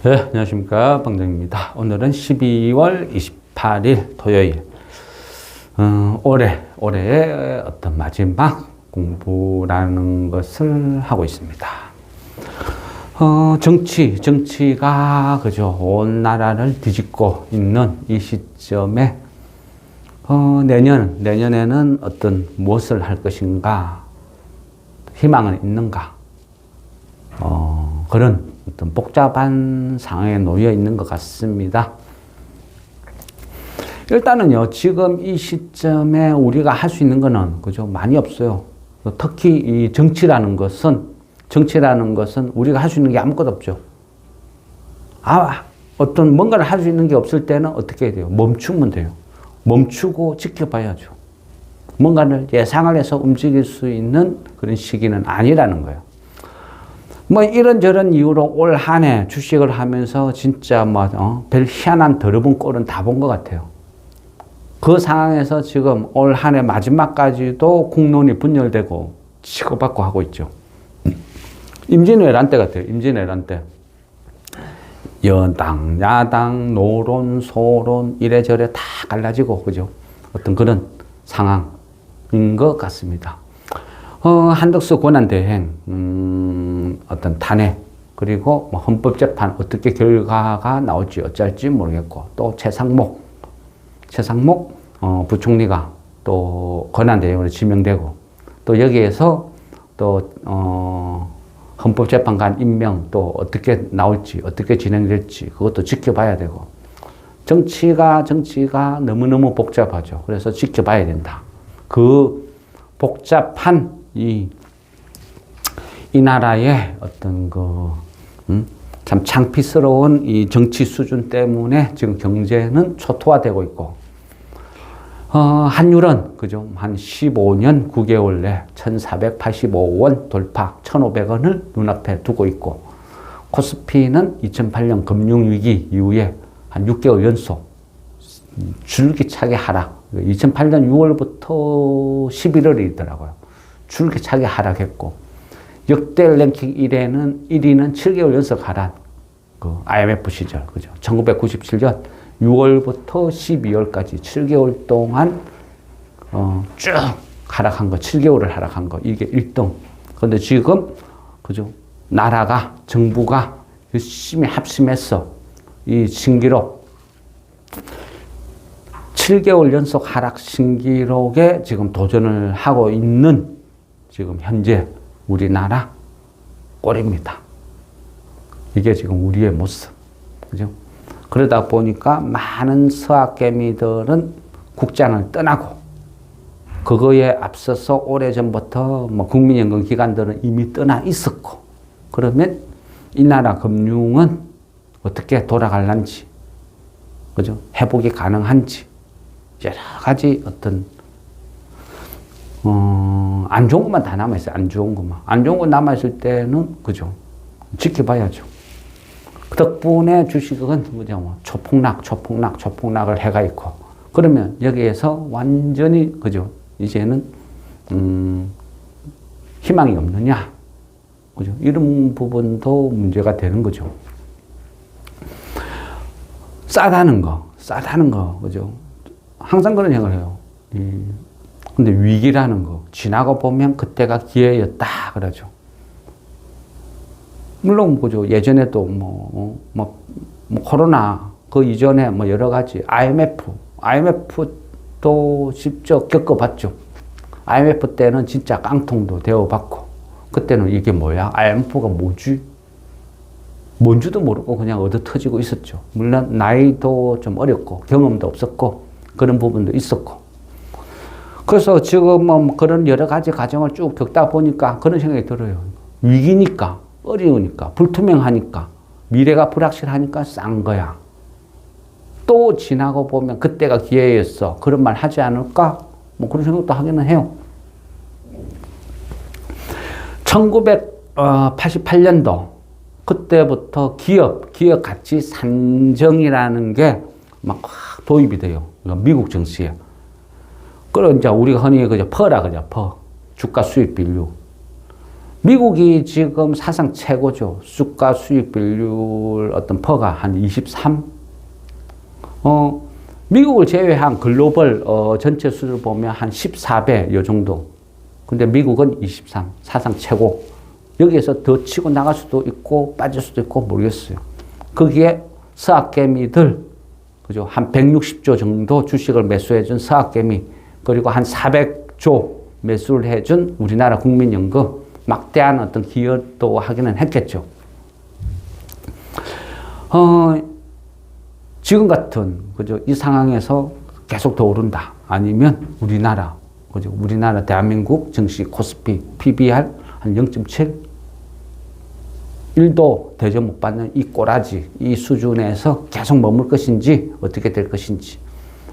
네, 안녕하십니까. 방정입니다. 오늘은 12월 28일 토요일. 올해의 어떤 마지막 공부라는 것을 하고 있습니다. 정치가, 그죠. 온 나라를 뒤집고 있는 이 시점에, 내년에는 어떤 무엇을 할 것인가, 희망은 있는가, 그런 어떤 복잡한 상황에 놓여 있는 것 같습니다. 일단은요, 지금 이 시점에 우리가 할 수 있는 거는, 그죠, 많이 없어요. 특히 이 정치라는 것은 우리가 할 수 있는 게 아무것도 없죠. 어떤 뭔가를 할 수 있는 게 없을 때는 어떻게 해야 돼요? 멈추면 돼요. 멈추고 지켜봐야죠. 뭔가를 예상을 해서 움직일 수 있는 그런 시기는 아니라는 거예요. 뭐 이런저런 이유로 올 한 해 주식을 하면서 진짜 별 희한한 더러운 꼴은 다 본 것 같아요. 그 상황에서 지금 올 한 해 마지막까지도 국론이 분열되고 치고받고 하고 있죠. 임진왜란 때 같아요. 임진왜란 때. 여당, 야당, 노론, 소론 이래저래 다 갈라지고, 그죠? 어떤 그런 상황인 것 같습니다. 한덕수 권한대행, 어떤 탄핵, 그리고 헌법재판 어떻게 결과가 나올지 어쩔지 모르겠고, 또 최상목 부총리가 또 권한대행으로 지명되고, 또 여기에서 또, 헌법재판관 임명 또 어떻게 나올지, 어떻게 진행될지, 그것도 지켜봐야 되고, 정치가 너무너무 복잡하죠. 그래서 지켜봐야 된다. 그 복잡한 이 나라의 어떤 참 창피스러운 이 정치 수준 때문에 지금 경제는 초토화되고 있고, 환율은, 그죠? 한 15년 9개월 내 1,485원 돌파, 1,500원을 눈앞에 두고 있고, 코스피는 2008년 금융위기 이후에 한 6개월 연속 줄기차게 하락. 2008년 6월부터 11월이더라고요. 줄기차게 하락했고, 역대 랭킹 1위는 7개월 연속 하락. 그 IMF 시절, 그죠? 1997년 6월부터 12월까지 7개월 동안 쭉 하락한 거, 7개월을 하락한 거, 이게 1등. 그런데 지금, 그죠? 나라가, 정부가 열심히 합심해서 이 신기록, 7개월 연속 하락 신기록에 지금 도전을 하고 있는 지금 현재 우리나라 꼴입니다. 이게 지금 우리의 모습. 그죠? 그러다 보니까 많은 서학개미들은 국장을 떠나고, 그거에 앞서서 오래전부터 국민연금 기관들은 이미 떠나 있었고, 그러면 이 나라 금융은 어떻게 돌아갈런지, 그죠? 회복이 가능한지, 여러 가지 어떤, 안 좋은 것만 다 남아있어요. 안 좋은 것 남아있을 때는, 그죠? 지켜봐야죠. 덕분에 주식은 초폭락을 해가 있고, 그러면 여기에서 완전히, 그죠? 이제는, 희망이 없느냐? 그죠? 이런 부분도 문제가 되는 거죠. 싸다는 거, 그죠? 항상 그런 생각을 해요. 근데 위기라는 거, 지나고 보면 그때가 기회였다, 그러죠. 물론, 그죠. 예전에도 코로나, 그 이전에 여러 가지, IMF도 직접 겪어봤죠. IMF 때는 진짜 깡통도 되어봤고, 그때는 이게 뭐야? IMF가 뭐지? 뭔지도 모르고 그냥 얻어 터지고 있었죠. 물론 나이도 좀 어렸고, 경험도 없었고, 그런 부분도 있었고. 그래서 지금 그런 여러 가지 과정을 쭉 겪다 보니까 그런 생각이 들어요. 위기니까, 어려우니까, 불투명하니까, 미래가 불확실하니까 싼 거야. 또 지나고 보면 그때가 기회였어. 그런 말 하지 않을까? 그런 생각도 하기는 해요. 1988년도, 그때부터 기업 가치 산정이라는 게 막 도입이 돼요. 미국 증시에. 그리고 이제 우리가 흔히 퍼라 그죠. 주가 수익 비율. 미국이 지금 사상 최고죠. 수가 수익 비율 어떤 퍼가 한 23. 미국을 제외한 글로벌 전체 수를 보면 한 14배 요 정도. 근데 미국은 23. 사상 최고. 여기에서 더 치고 나갈 수도 있고 빠질 수도 있고 모르겠어요. 거기에 서학개미들, 그죠? 한 160조 정도 주식을 매수해준 서학개미, 그리고 한 400조 매수를 해준 우리나라 국민연금, 막대한 어떤 기여도 하기는 했겠죠. 지금 같은, 그죠? 이 상황에서 계속 더 오른다. 아니면 우리나라, 그죠? 우리나라 대한민국 증시 코스피 PBR 한 0.7? 1도 대접 못 받는 이 꼬라지, 이 수준에서 계속 머물 것인지, 어떻게 될 것인지.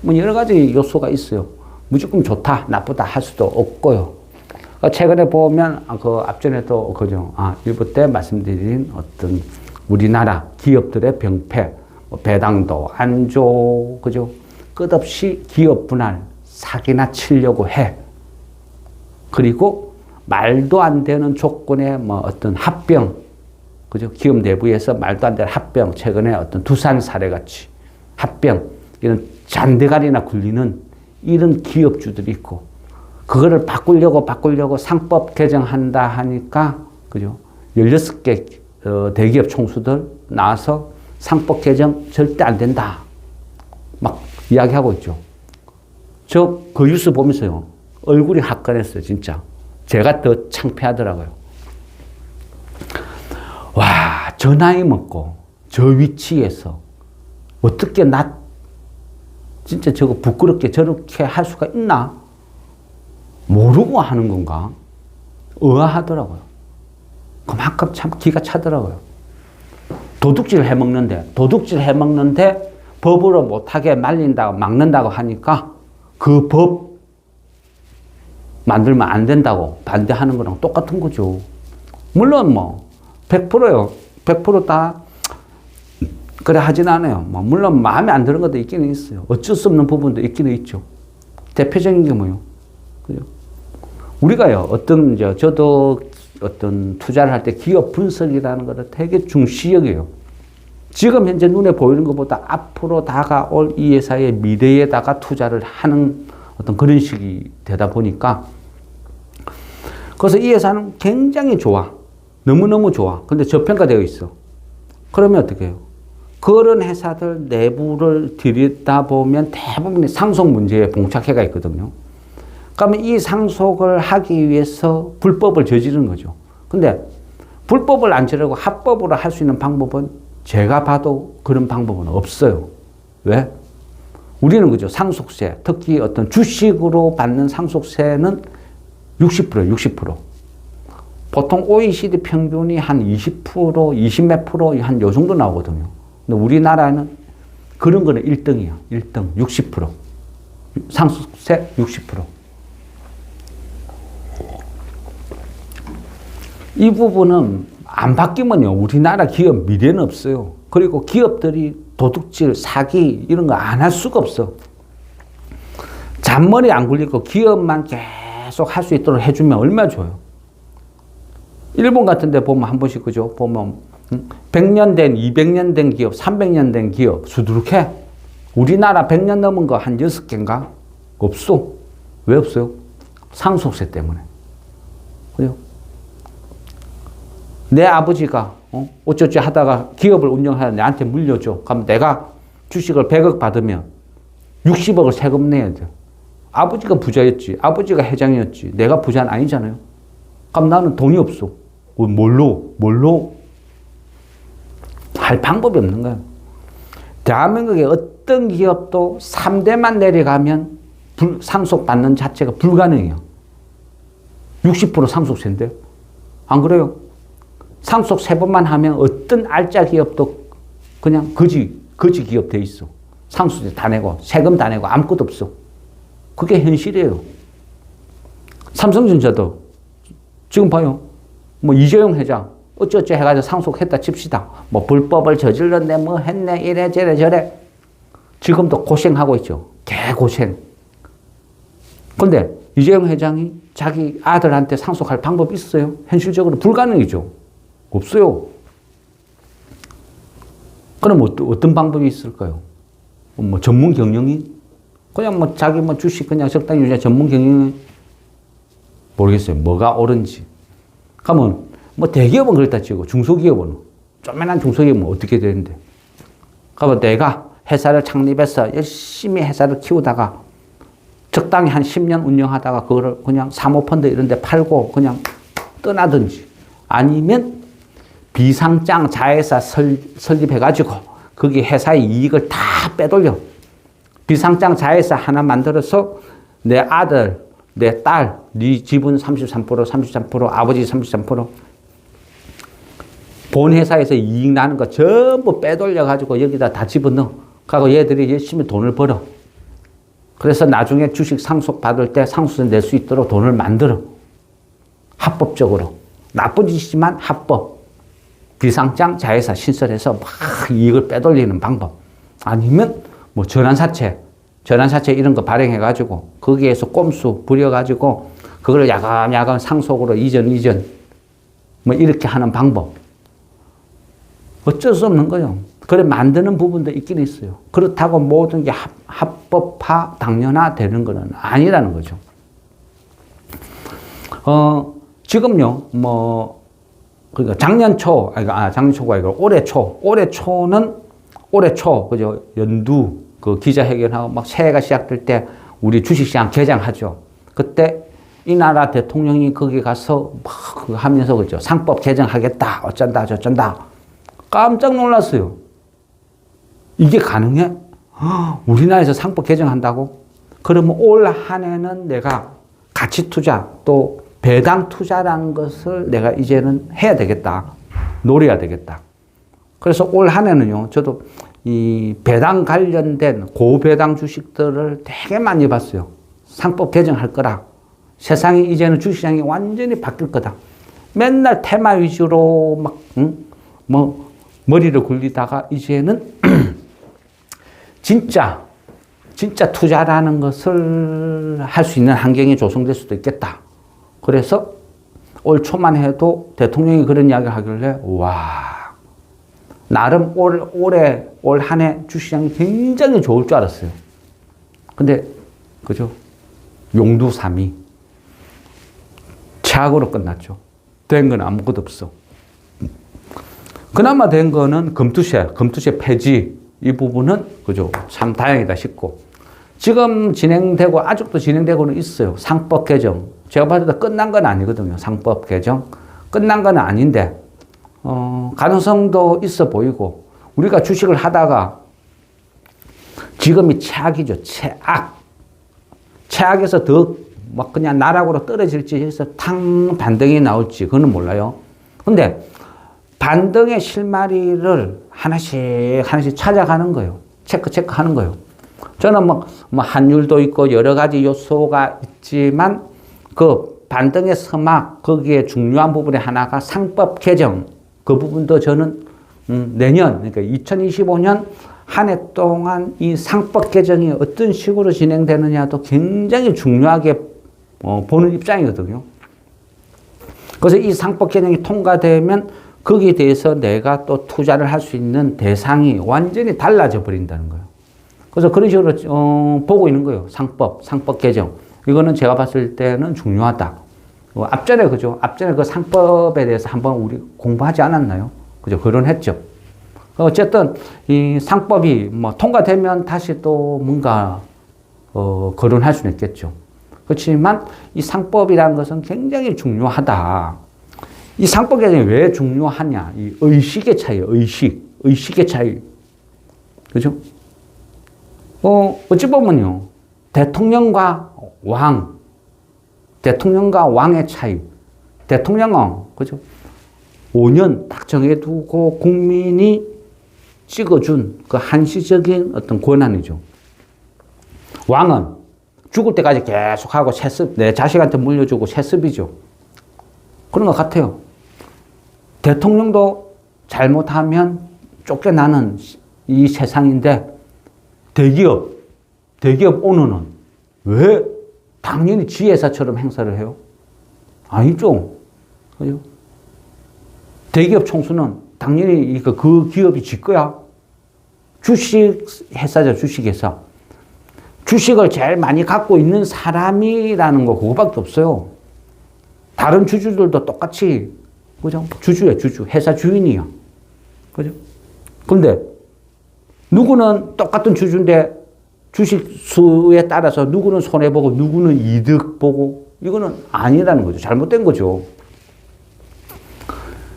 뭐 여러 가지 요소가 있어요. 무조건 좋다, 나쁘다 할 수도 없고요. 최근에 보면, 앞전에도, 그죠? 일부 때 말씀드린 어떤 우리나라 기업들의 병폐, 배당도 안 줘, 그죠? 끝없이 기업 분할, 사기나 치려고 해. 그리고 말도 안 되는 조건의 어떤 합병, 그죠? 기업 내부에서 말도 안 되는 합병, 최근에 어떤 두산 사례 같이 합병, 이런 잔대가리나 굴리는 이런 기업주들이 있고, 그거를 바꾸려고 상법 개정한다 하니까, 그죠? 16개 대기업 총수들 나와서 상법 개정 절대 안 된다. 막 이야기하고 있죠. 그 뉴스 보면서요, 얼굴이 화끈했어요, 진짜. 제가 더 창피하더라고요. 와, 저 나이 먹고, 저 위치에서, 어떻게 진짜 저거 부끄럽게 저렇게 할 수가 있나? 모르고 하는 건가? 의아하더라고요. 그만큼 참 기가 차더라고요. 도둑질 해먹는데 법으로 못하게 말린다고, 막는다고 하니까 그 법 만들면 안 된다고 반대하는 거랑 똑같은 거죠. 물론 100%요. 100% 그래 하진 않아요. 물론 마음에 안 드는 것도 있기는 있어요. 어쩔 수 없는 부분도 있기는 있죠. 대표적인 게 뭐요? 그죠? 우리가요, 저도 어떤 투자를 할 때 기업 분석이라는 것을 되게 중시 여겨요. 지금 현재 눈에 보이는 것보다 앞으로 다가올 이 회사의 미래에다가 투자를 하는 어떤 그런 식이 되다 보니까, 그래서 이 회사는 굉장히 좋아. 너무너무 좋아. 근데 저평가되어 있어. 그러면 어떻게 해요? 그런 회사들 내부를 들여다보면 대부분이 상속 문제에 봉착해가 있거든요. 그러면 이 상속을 하기 위해서 불법을 저지르는 거죠. 근데 불법을 안 저지르고 합법으로 할 수 있는 방법은 제가 봐도 그런 방법은 없어요. 왜? 우리는 그죠? 상속세, 특히 어떤 주식으로 받는 상속세는 60%예요, 60%. 보통 OECD 평균이 한 20%, 20 몇 프로, 한 요 정도 나오거든요. 근데 우리나라는 그런 거는 1등이야. 1등, 60%. 상속세 60%. 이 부분은 안 바뀌면요, 우리나라 기업 미래는 없어요. 그리고 기업들이 도둑질, 사기 이런 거 안 할 수가 없어. 잔머리 안 굴리고 기업만 계속 할 수 있도록 해주면 얼마나 좋아요. 일본 같은 데 보면 한 번씩, 그죠? 보면 100년 된, 200년 된 기업, 300년 된 기업 수두룩해. 우리나라 100년 넘은 거 한 6개인가? 없어. 왜 없어요? 상속세 때문에. 그죠? 내 아버지가 어쩌지 하다가 기업을 운영하다 내한테 물려줘. 그럼 내가 주식을 100억 받으면 60억을 세금 내야 돼. 아버지가 부자였지. 아버지가 회장이었지. 내가 부자는 아니잖아요. 그럼 나는 돈이 없어. 뭘로? 할 방법이 없는 거야. 대한민국의 어떤 기업도 3대만 내려가면 상속받는 자체가 불가능해요. 60% 상속세인데. 안 그래요? 상속 3번만 하면 어떤 알짜 기업도 그냥 거지 기업 돼 있어. 상속세 다 내고, 세금 다 내고, 아무것도 없어. 그게 현실이에요. 삼성전자도 지금 봐요. 이재용 회장 어쩌 해가지고 상속했다 칩시다. 불법을 저질렀네, 했네, 이래 저래. 지금도 고생하고 있죠. 개고생. 근데 이재용 회장이 자기 아들한테 상속할 방법이 있어요? 현실적으로 불가능이죠. 없어요. 그럼 어떤 방법이 있을까요? 뭐 전문 경영인? 그냥 뭐 자기 뭐 주식 그냥 적당히 유지한 전문 경영인? 모르겠어요. 뭐가 옳은지. 그러면 뭐 대기업은 그렇다 치고 중소기업은 쪼매난 중소기업은 어떻게 되는데? 그러면 내가 회사를 창립해서 열심히 회사를 키우다가 적당히 한 10년 운영하다가 그거를 그냥 사모펀드 이런 데 팔고 그냥 떠나든지 아니면 비상장 자회사 설립해가지고 거기 회사의 이익을 다 빼돌려. 비상장 자회사 하나 만들어서 내 아들, 내 딸, 네 지분 33%, 33%, 아버지 33%. 본 회사에서 이익 나는 거 전부 빼돌려가지고 여기다 다 집어넣어. 그리고 얘들이 열심히 돈을 벌어. 그래서 나중에 주식 상속 받을 때 상속세 낼 수 있도록 돈을 만들어. 합법적으로. 나쁜 짓이지만 합법. 비상장 자회사 신설해서 막 이익을 빼돌리는 방법. 아니면 뭐 전환사채 이런 거 발행해가지고 거기에서 꼼수 부려가지고 그걸 야금야금 상속으로 이전 뭐 이렇게 하는 방법. 어쩔 수 없는 거예요. 그래 만드는 부분도 있긴 있어요. 그렇다고 모든 게 합법화, 당연화 되는 거는 아니라는 거죠. 지금요, 뭐, 그러니까 작년 초가 아니고 올해 초, 그죠? 연두 그 기자회견하고 막 새해가 시작될 때 우리 주식시장 개장하죠. 그때 이 나라 대통령이 거기 가서 막 하면서 그죠? 상법 개정하겠다, 어쩐다, 저쩐다. 깜짝 놀랐어요. 이게 가능해? 우리나라에서 상법 개정한다고? 그러면 올 한 해는 내가 가치 투자 또 배당 투자라는 것을 내가 이제는 해야 되겠다. 노려야 되겠다. 그래서 올 한 해는요, 저도 이 배당 관련된 고배당 주식들을 되게 많이 봤어요. 상법 개정할 거라. 세상이 이제는 주식시장이 완전히 바뀔 거다. 맨날 테마 위주로 막, 뭐, 머리를 굴리다가 이제는 진짜 투자라는 것을 할 수 있는 환경이 조성될 수도 있겠다. 그래서 올 초만 해도 대통령이 그런 이야기를 하길래, 와, 나름 올 한 해 주식시장이 굉장히 좋을 줄 알았어요. 근데, 그죠? 용두삼이 최악으로 끝났죠. 된 건 아무것도 없어. 그나마 된 거는 금투세 폐지, 이 부분은, 그죠? 참 다행이다 싶고. 지금 아직도 진행되고는 있어요. 상법 개정. 제가 봤을 때 끝난 건 아니거든요. 상법 개정. 끝난 건 아닌데, 가능성도 있어 보이고, 우리가 주식을 하다가 지금이 최악이죠. 최악에서 더 막 그냥 나락으로 떨어질지 해서 탕 반등이 나올지, 그건 몰라요. 근데 반등의 실마리를 하나씩 찾아가는 거예요. 체크하는 거예요. 저는 뭐 환율도 있고 여러 가지 요소가 있지만 그 반등의 서막, 거기에 중요한 부분의 하나가 상법 개정. 그 부분도 저는 내년, 그러니까 2025년 한 해 동안 이 상법 개정이 어떤 식으로 진행되느냐도 굉장히 중요하게 보는 입장이거든요. 그래서 이 상법 개정이 통과되면 거기에 대해서 내가 또 투자를 할 수 있는 대상이 완전히 달라져 버린다는 거예요. 그래서 그런 식으로 보고 있는 거예요. 상법 개정. 이거는 제가 봤을 때는 중요하다. 앞전에 그죠? 앞전에 그 상법에 대해서 한번 우리 공부하지 않았나요? 그죠? 거론했죠. 어쨌든 이 상법이 뭐 통과되면 다시 또 뭔가 거론할 수는 있겠죠. 그렇지만 이 상법이라는 것은 굉장히 중요하다. 이 상법 개정이 왜 중요하냐? 이 의식의 차이예요. 의식의 차이. 그죠? 어찌 보면요. 대통령과 왕의 차이. 대통령은, 그죠? 5년 딱 정해두고 국민이 찍어준 그 한시적인 어떤 권한이죠. 왕은 죽을 때까지 계속하고 세습, 내 자식한테 물려주고 세습이죠. 그런 것 같아요. 대통령도 잘못하면 쫓겨나는 이 세상인데 대기업 오너는 왜 당연히 지 회사처럼 행사를 해요? 아니죠. 그죠? 대기업 총수는 당연히 그 기업이 지 거야. 주식 회사죠, 주식 회사. 주식을 제일 많이 갖고 있는 사람이라는 거 그거밖에 없어요. 다른 주주들도 똑같이, 그죠? 주주야, 주주. 회사 주인이야. 그죠? 근데 누구는 똑같은 주주인데 주식 수에 따라서 누구는 손해보고 누구는 이득 보고 이거는 아니라는 거죠. 잘못된 거죠.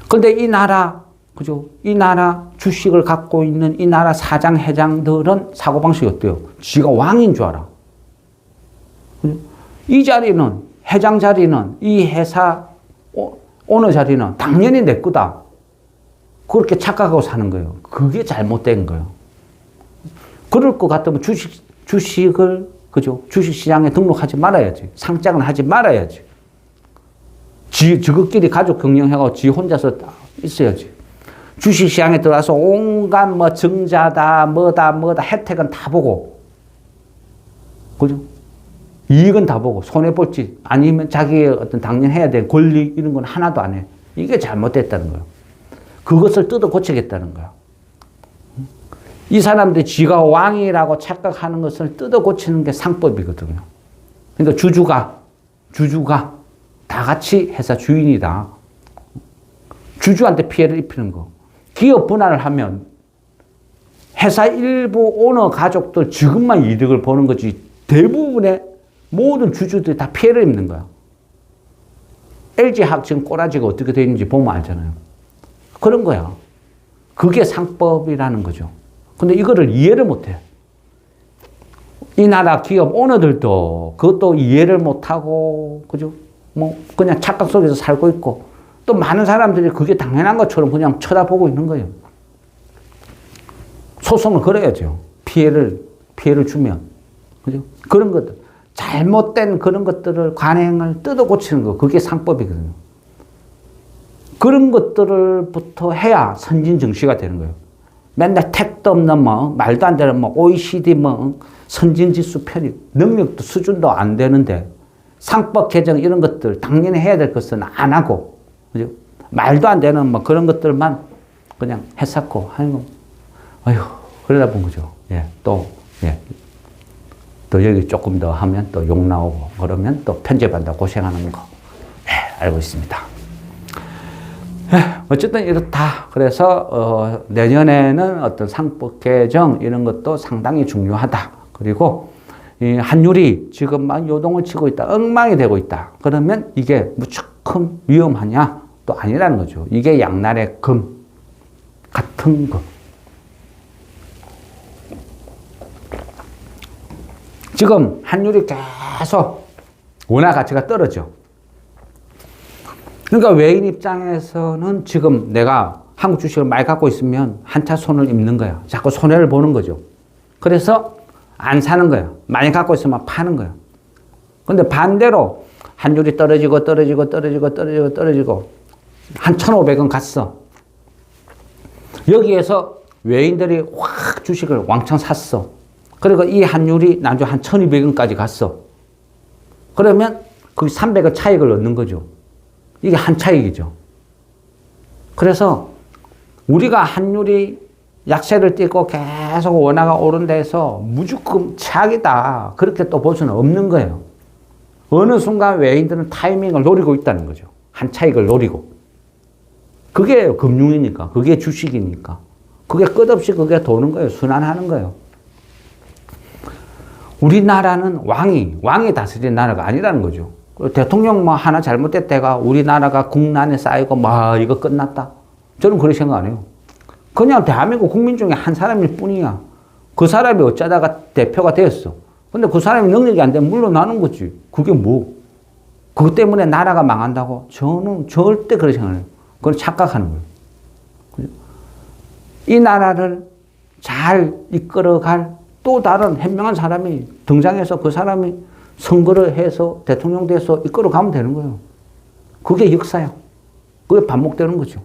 근데 이 나라, 그죠? 이 나라 주식을 갖고 있는 이 나라 사장, 회장들은 사고방식이 어때요? 지가 왕인 줄 알아. 그죠? 이 자리는, 회장 자리는, 이 회사 오너 자리는 당연히 내 거다. 그렇게 착각하고 사는 거예요. 그게 잘못된 거예요. 그럴 것 같으면 주식을, 그죠? 주식시장에 등록하지 말아야지. 상장은 하지 말아야지. 저것끼리 가족 경영해가지고 지 혼자서 있어야지. 주식시장에 들어와서 온갖 뭐 증자다, 뭐다 혜택은 다 보고. 그죠? 이익은 다 보고, 손해볼지, 아니면 자기의 어떤 당연해야 될 권리, 이런 건 하나도 안 해. 이게 잘못됐다는 거예요. 그것을 뜯어 고치겠다는 거야. 이 사람들이 지가 왕이라고 착각하는 것을 뜯어 고치는 게 상법이거든요. 그러니까 주주가 다 같이 회사 주인이다. 주주한테 피해를 입히는 거. 기업 분할을 하면 회사 일부 오너 가족들 지금만 이득을 보는 거지 대부분의 모든 주주들이 다 피해를 입는 거야. LG화학 지금 꼬라지가 어떻게 되어 있는지 보면 알잖아요. 그런 거야. 그게 상법이라는 거죠. 근데 이거를 이해를 못 해. 이 나라 기업 오너들도 그것도 이해를 못 하고, 그죠? 뭐, 그냥 착각 속에서 살고 있고, 또 많은 사람들이 그게 당연한 것처럼 그냥 쳐다보고 있는 거예요. 소송을 걸어야죠. 피해를 주면. 그죠? 그런 것들. 잘못된 그런 것들을, 관행을 뜯어 고치는 거. 그게 상법이거든요. 그런 것들을부터 해야 선진 정시가 되는 거예요. 맨날 택도 없는 뭐, 말도 안 되는 뭐, OECD 뭐, 선진지수 편입, 능력도 수준도 안 되는데, 상법 개정 이런 것들, 당연히 해야 될 것은 안 하고, 그죠? 말도 안 되는 뭐 그런 것들만 그냥 했었고, 아이고, 그러다 본 거죠. 예, 또 여기 조금 더 하면 또 욕 나오고, 그러면 또 편집한다고 고생하는 거. 예, 알고 있습니다. 어쨌든 이렇다. 그래서 내년에는 어떤 상법 개정 이런 것도 상당히 중요하다. 그리고 이 환율이 지금 막 요동을 치고 있다. 엉망이 되고 있다. 그러면 이게 무조건 위험하냐? 또 아니라는 거죠. 이게 양날의 금, 같은 금. 지금 환율이 계속 원화 가치가 떨어져. 그러니까 외인 입장에서는 지금 내가 한국 주식을 많이 갖고 있으면 한차 손을 입는 거야. 자꾸 손해를 보는 거죠. 그래서 안 사는 거야. 많이 갖고 있으면 파는 거야. 근데 반대로 환율이 떨어지고 한 1,500원 갔어. 여기에서 외인들이 확 주식을 왕창 샀어. 그리고 이 환율이 나중에 한 1,200원까지 갔어. 그러면 그 300원 차익을 얻는 거죠. 이게 한 차익이죠. 그래서 우리가 환율이 약세를 띠고 계속 원화가 오른 데서 무조건 최악이다. 그렇게 또 볼 수는 없는 거예요. 어느 순간 외인들은 타이밍을 노리고 있다는 거죠. 한 차익을 노리고. 그게 금융이니까. 그게 주식이니까. 그게 끝없이 그게 도는 거예요. 순환하는 거예요. 우리나라는 왕이 다스리는 나라가 아니라는 거죠. 대통령 뭐 하나 잘못됐다가 우리나라가 국난에 쌓이고 이거 끝났다. 저는 그렇게 생각 안 해요. 그냥 대한민국 국민 중에 한 사람일 뿐이야. 그 사람이 어쩌다가 대표가 되었어. 근데 그 사람이 능력이 안 되면 물러나는 거지. 그게 뭐. 그것 때문에 나라가 망한다고? 저는 절대 그렇게 생각 안 해요. 그건 착각하는 거예요. 그죠? 이 나라를 잘 이끌어갈 또 다른 현명한 사람이 등장해서 그 사람이 선거를 해서 대통령 돼서 이끌어가면 되는 거예요. 그게 역사야. 그게 반복되는 거죠.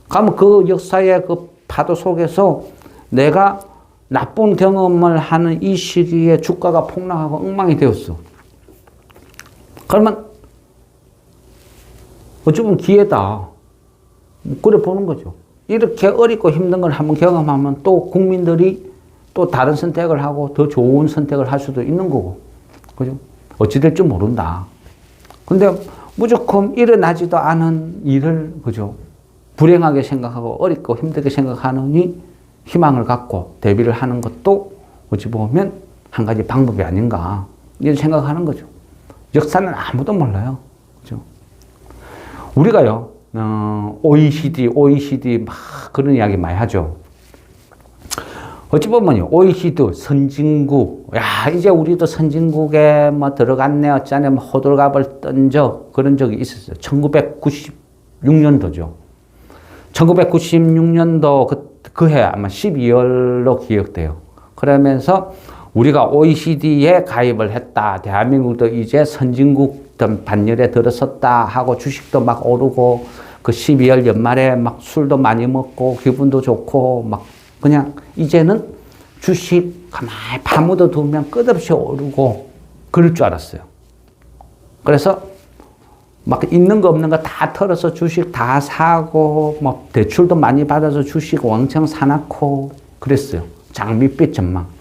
그러면 그 역사의 그 파도 속에서 내가 나쁜 경험을 하는 이 시기에 주가가 폭락하고 엉망이 되었어. 그러면 어쩌면 기회다. 그래 보는 거죠. 이렇게 어렵고 힘든 걸 한번 경험하면 또 국민들이 또 다른 선택을 하고 더 좋은 선택을 할 수도 있는 거고. 그죠? 어찌 될지 모른다. 근데 무조건 일어나지도 않은 일을, 그죠? 불행하게 생각하고 어렵고 힘들게 생각하느니 희망을 갖고 대비를 하는 것도 어찌 보면 한 가지 방법이 아닌가. 이런 생각하는 거죠. 역사는 아무도 몰라요. 그죠? 우리가요, OECD 막 그런 이야기 많이 하죠. 어찌 보면요, OECD 선진국, 야, 이제 우리도 선진국에 뭐 들어갔네, 어쩌네, 뭐 호들갑을 떤 그런 적이 있었어요. 1996년도죠. 1996년도 그 해 아마 12월로 기억돼요. 그러면서 우리가 OECD에 가입을 했다. 대한민국도 이제 선진국 반열에 들어섰다 하고 주식도 막 오르고 그 12월 연말에 막 술도 많이 먹고 기분도 좋고 막 그냥 이제는 주식 가만히 파묻어 두면 끝없이 오르고 그럴 줄 알았어요. 그래서 막 있는 거 없는 거 다 털어서 주식 다 사고 뭐 대출도 많이 받아서 주식 왕창 사놓고 그랬어요. 장밋빛 전망.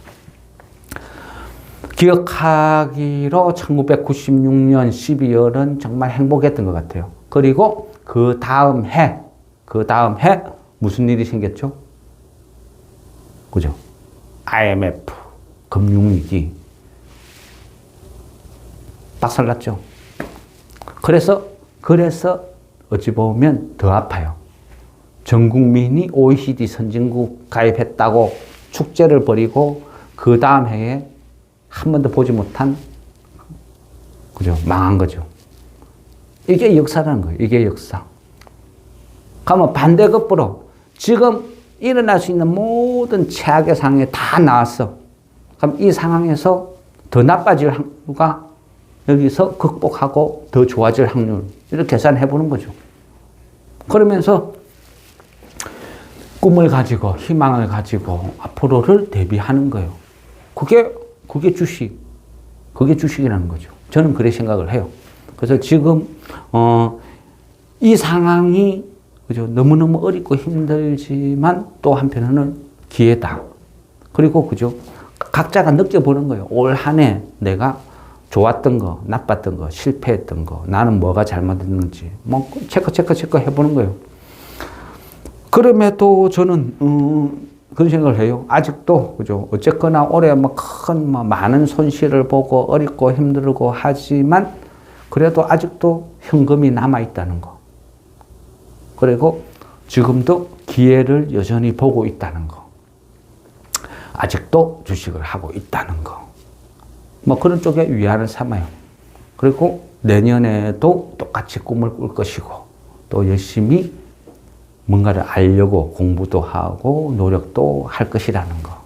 기억하기로 1996년 12월은 정말 행복했던 것 같아요. 그리고 그 다음 해 무슨 일이 생겼죠? 그죠? IMF, 금융위기. 박살났죠? 그래서 어찌 보면 더 아파요. 전 국민이 OECD 선진국 가입했다고 축제를 벌이고 그 다음 해에 한 번도 보지 못한, 그죠? 망한 거죠. 이게 역사라는 거예요. 이게 역사. 그러면 반대급부로 지금 일어날 수 있는 모든 최악의 상황이 다 나왔어. 그럼 이 상황에서 더 나빠질 확률과 여기서 극복하고 더 좋아질 확률, 이렇게 계산해 보는 거죠. 그러면서 꿈을 가지고 희망을 가지고 앞으로를 대비하는 거예요. 그게 주식이라는 거죠. 저는 그렇게 생각을 해요. 그래서 지금 이 상황이, 그죠? 너무너무 어렵고 힘들지만 또 한편으로는 기회다. 그리고, 그죠? 각자가 느껴보는 거예요. 올 한 해 내가 좋았던 거, 나빴던 거, 실패했던 거, 나는 뭐가 잘못했는지, 뭐, 체크 해보는 거예요. 그럼에도 저는, 그런 생각을 해요. 아직도, 그죠? 어쨌거나 올해 많은 손실을 보고 어렵고 힘들고 하지만 그래도 아직도 현금이 남아있다는 거. 그리고 지금도 기회를 여전히 보고 있다는 거. 아직도 주식을 하고 있다는 거. 뭐 그런 쪽에 위안을 삼아요. 그리고 내년에도 똑같이 꿈을 꿀 것이고 또 열심히 뭔가를 알려고 공부도 하고 노력도 할 것이라는 거.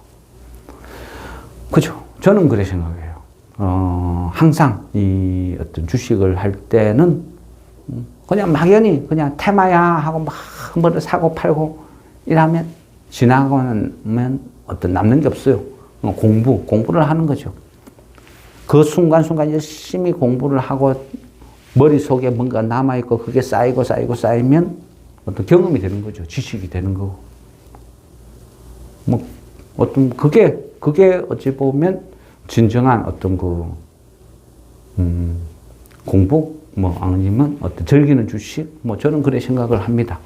그죠? 저는 그렇게 생각해요. 항상 이 어떤 주식을 할 때는 그냥 막연히 그냥 테마야 하고 막 뭐를 사고 팔고 이러면 지나고 나면 어떤 남는 게 없어요. 공부를 하는 거죠. 그 순간순간 열심히 공부를 하고 머릿속에 뭔가 남아있고 그게 쌓이면 어떤 경험이 되는 거죠. 지식이 되는 거고. 뭐, 어떤, 그게 어찌 보면 진정한 어떤 공부? 뭐, 아니면 어떤 즐기는 주식? 뭐, 저는 그렇게 생각을 합니다.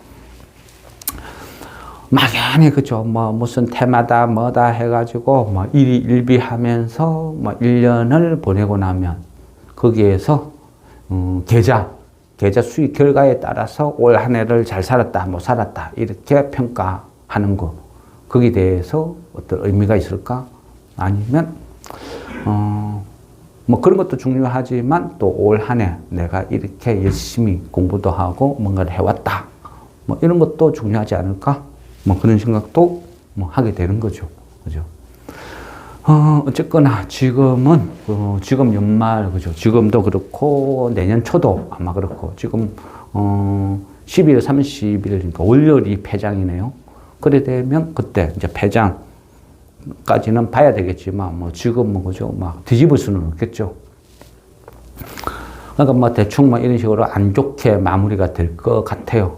막연히, 그죠. 뭐, 무슨 테마다 뭐다 해가지고, 뭐, 일비하면서, 뭐, 1년을 보내고 나면, 거기에서, 계좌 수익 결과에 따라서 올 한 해를 잘 살았다, 못 살았다, 이렇게 평가하는 거. 거기에 대해서 어떤 의미가 있을까? 아니면, 뭐 그런 것도 중요하지만 또 올 한 해 내가 이렇게 열심히 공부도 하고 뭔가를 해왔다. 뭐 이런 것도 중요하지 않을까? 뭐 그런 생각도 뭐 하게 되는 거죠. 그죠? 어쨌거나 지금은 지금 연말, 그죠? 지금도 그렇고 내년 초도 아마 그렇고 지금 12월 30일 그러니까 월요일이 폐장이네요. 그래 되면 그때 이제 폐장까지는 봐야 되겠지만 뭐 지금 뭐 그죠? 막 뒤집을 수는 없겠죠. 그러니까 뭐 대충 뭐 이런 식으로 안 좋게 마무리가 될 것 같아요.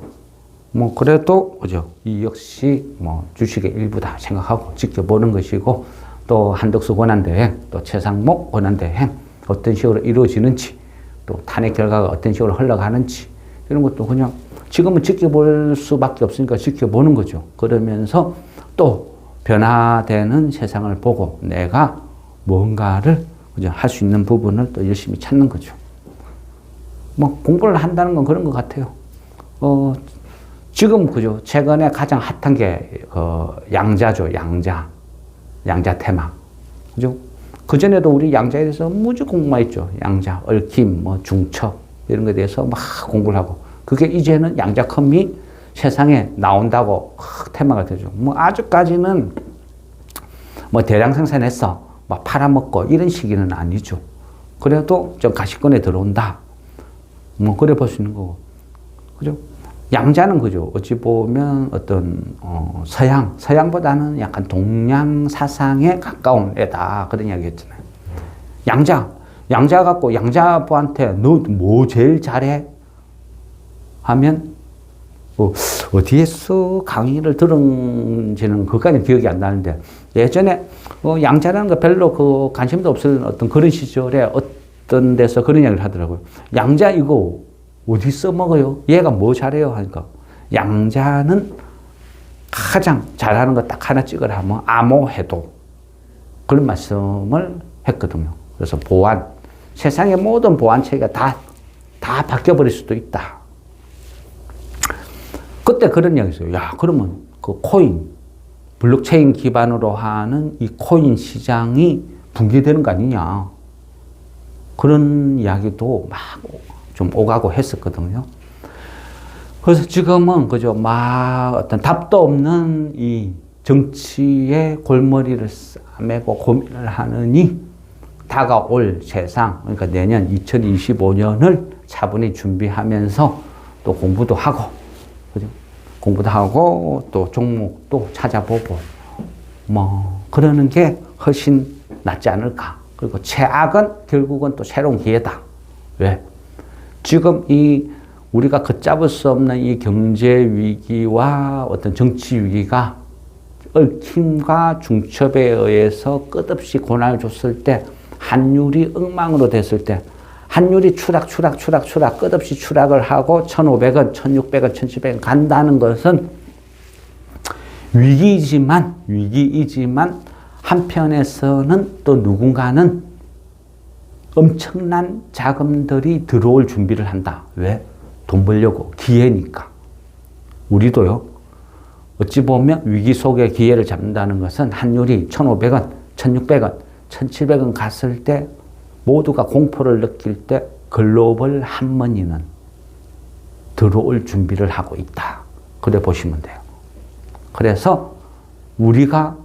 뭐 그래도 그죠? 이 역시 뭐 주식의 일부다 생각하고 지켜보는 것이고, 또 한덕수 권한대행, 또 최상목 권한대행 어떤 식으로 이루어지는지, 또 탄핵 결과가 어떤 식으로 흘러가는지 이런 것도 그냥 지금은 지켜볼 수밖에 없으니까 지켜보는 거죠. 그러면서 또 변화되는 세상을 보고 내가 뭔가를 할 수 있는 부분을 또 열심히 찾는 거죠. 뭐 공부를 한다는 건 그런 것 같아요. 지금 그죠? 최근에 가장 핫한 게 양자죠. 양자 테마. 그죠? 그 전에도 우리 양자에 대해서 무지 공부만 했죠. 양자, 얽힘, 뭐 중첩 이런 것에 대해서 막 공부를 하고, 그게 이제는 양자컴이 세상에 나온다고 테마가 되죠. 뭐 아직까지는 뭐 대량 생산해서 뭐 팔아먹고 이런 시기는 아니죠. 그래도 좀 가시권에 들어온다. 뭐 그래 볼 수 있는 거고. 그죠? 양자는 그죠? 어찌 보면 어떤 서양보다는 약간 동양 사상에 가까운 애다. 그런 이야기 했잖아요. 양자 갖고 양자부한테 너 뭐 제일 잘해? 하면 어디에서 강의를 들은지는 그까지 기억이 안 나는데, 예전에 양자라는 거 별로 관심도 없었던 어떤 그런 시절에 어떤 데서 그런 이야기를 하더라고요. 양자 이거 어디 써먹어요? 얘가 뭐 잘해요? 하니까 양자는 가장 잘하는 거 딱 하나 찍으라 하면 암호해도, 그런 말씀을 했거든요. 그래서 세상의 모든 보안 체계가 다 바뀌어버릴 수도 있다. 그때 그런 이야기 있어요. 야, 그러면 그 블록체인 기반으로 하는 이 코인 시장이 붕괴되는 거 아니냐. 그런 이야기도 막 좀 오가고 했었거든요. 그래서 지금은 그죠, 막 어떤 답도 없는 이 정치의 골머리를 싸매고 고민을 하느니 다가올 세상, 그러니까 내년 2025년을 차분히 준비하면서 또 공부도 하고, 그죠? 공부도 하고 또 종목도 찾아보고 뭐 그러는 게 훨씬 낫지 않을까. 그리고 최악은 결국은 또 새로운 기회다. 왜? 지금 우리가 걷잡을 수 없는 이 경제 위기와 어떤 정치 위기가 얽힘과 중첩에 의해서 끝없이 고난을 줬을 때, 환율이 엉망으로 됐을 때, 환율이 추락 끝없이 추락을 하고 1,500원, 1,600원, 1,700원 간다는 것은 위기이지만 한편에서는 또 누군가는 엄청난 자금들이 들어올 준비를 한다. 왜? 돈 벌려고. 기회니까. 우리도요. 어찌 보면 위기 속에 기회를 잡는다는 것은 환율이 1,500원, 1,600원, 1,700원 갔을 때 모두가 공포를 느낄 때 글로벌 한머니는 들어올 준비를 하고 있다. 그래 보시면 돼요. 그래서 우리가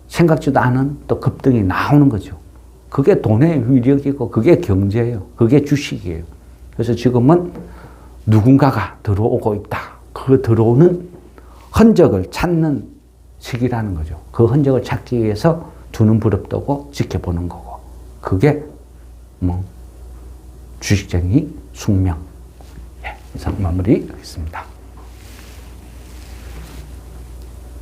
생각지도 않은 또 급등이 나오는 거죠. 그게 돈의 위력이고 그게 경제예요. 그게 주식이에요. 그래서 지금은 누군가가 들어오고 있다. 그 들어오는 흔적을 찾는 시기라는 거죠. 그 흔적을 찾기 위해서 두 눈 부릅뜨고 지켜보는 거고. 그게 주식쟁이 숙명. 이상 마무리하겠습니다.